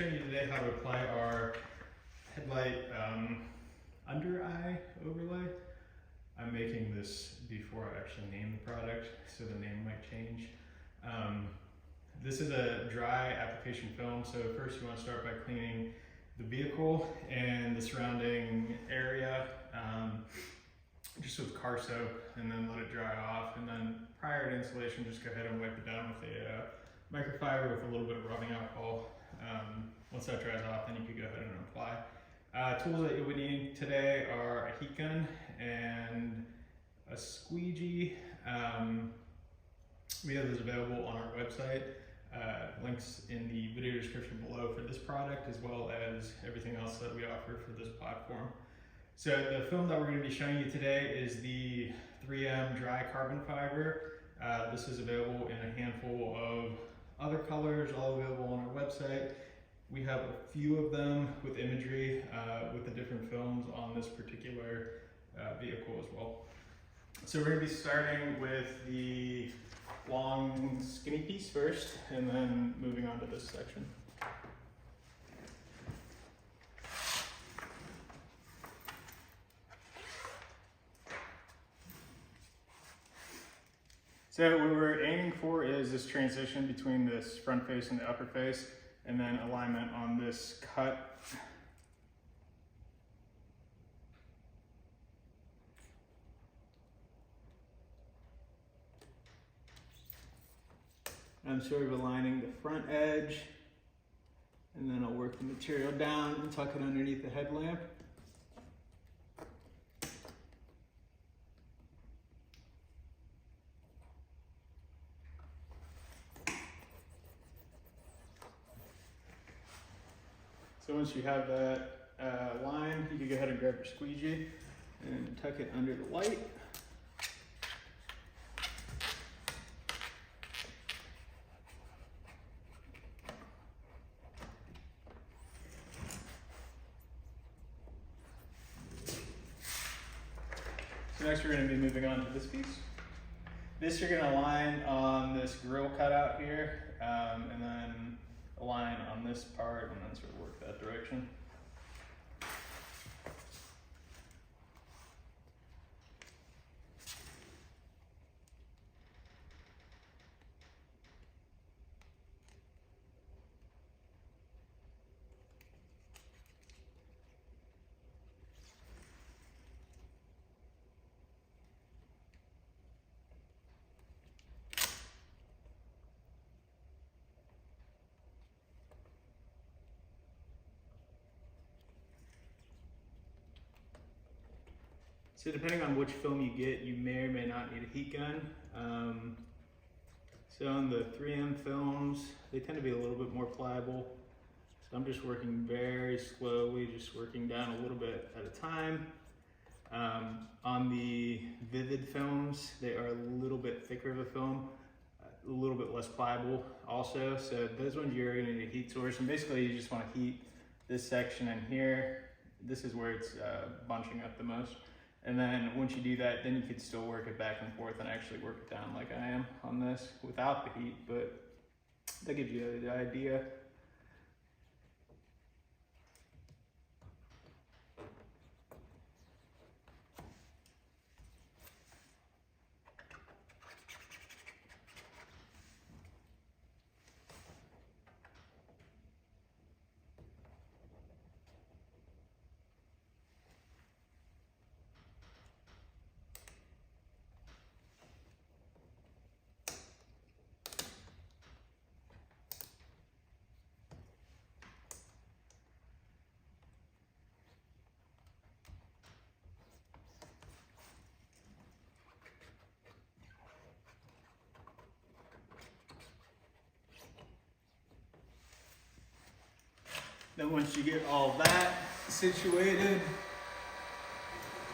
showing you today how to apply our headlight under eye overlay. I'm making this before I actually name the product, so the name might change. This is a dry application film, so first you want to start by cleaning the vehicle and the surrounding area just with car soap, and then let it dry off, and then prior to installation just go ahead and wipe it down with a microfiber with a little bit of rubbing alcohol. Once that dries off, then you could go ahead and apply. Tools that you would need today are a heat gun and a squeegee. We have those available on our website. Links in the video description below for this product, as well as everything else that we offer for this platform. So the film that we're going to be showing you today is the 3M dry carbon fiber. This is available in a handful of other colors, all available on our website. We have a few of them with imagery with the different films on this particular vehicle as well. So we're going to be starting with the long skinny piece first, and then moving on to this section. So what we're aiming for is this transition between this front face and the upper face, and then alignment on this cut. I'm sort of aligning the front edge, and then I'll work the material down and tuck it underneath the headlamp. So once you have that line, you can go ahead and grab your squeegee and tuck it under the light. So next we're going to be moving on to this piece. This you're going to align on this grill cutout here, and then align on this part, and then sort of work that direction. So depending on which film you get, you may or may not need a heat gun. So on the 3M films, they tend to be a little bit more pliable. So I'm just working very slowly, just working down a little bit at a time. On the Vivid films, they are a little bit thicker of a film, a little bit less pliable also. So those ones you're gonna need a heat source, and basically you just wanna heat this section in here. This is where it's bunching up the most. And then once you do that, then you could still work it back and forth and actually work it down like I am on this without the heat, but that gives you the idea. Then once you get all that situated,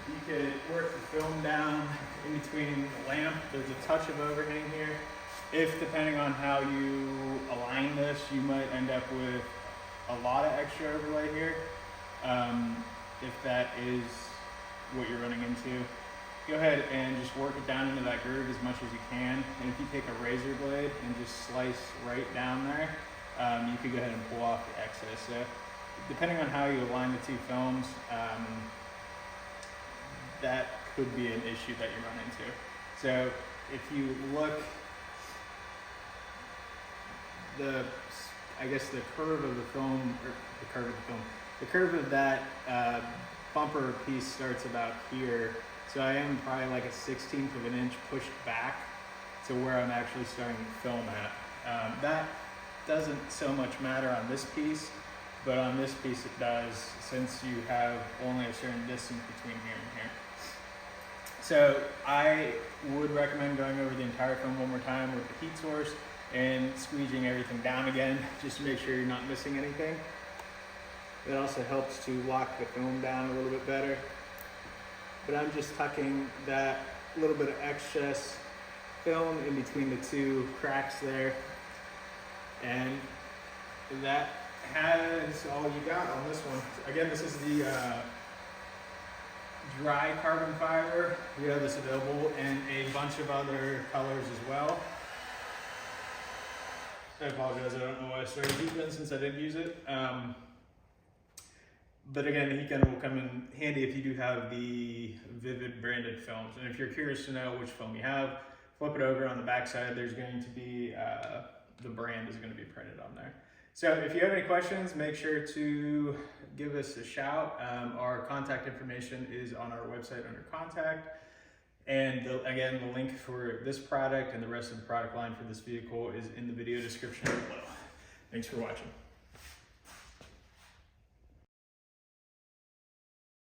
you could work the film down in between the lamp. There's a touch of overhang here. If, depending on how you align this, you might end up with a lot of extra overlay here. If that is what you're running into, go ahead and just work it down into that groove as much as you can. And if you take a razor blade and just slice right down there, you could go ahead and pull off the excess. So depending on how you align the two films, that could be an issue that you run into. So if you look, I guess the curve of the film, or the curve of that bumper piece starts about here. So I am probably like a 1/16 of an inch pushed back to where I'm actually starting to film at. That doesn't so much matter on this piece, but on this piece it does, since you have only a certain distance between here and here. So I would recommend going over the entire film one more time with the heat source and squeegeeing everything down again, just to make sure you're not missing anything. It also helps to lock the film down a little bit better. But I'm just tucking that little bit of excess film in between the two cracks there. And that has all you got on this one. Again, this is the dry carbon fiber. We have this available in a bunch of other colors as well. I apologize, I don't know why I started heat gun since I didn't use it. But again, the heat gun will come in handy if you do have the Vivid branded films. And if you're curious to know which film you have, flip it over. On the back side, there's going to be, the brand is going to be printed on there. So if you have any questions, make sure to give us a shout. Our contact information is on our website under contact. And again, the link for this product and the rest of the product line for this vehicle is in the video description below. Thanks for watching.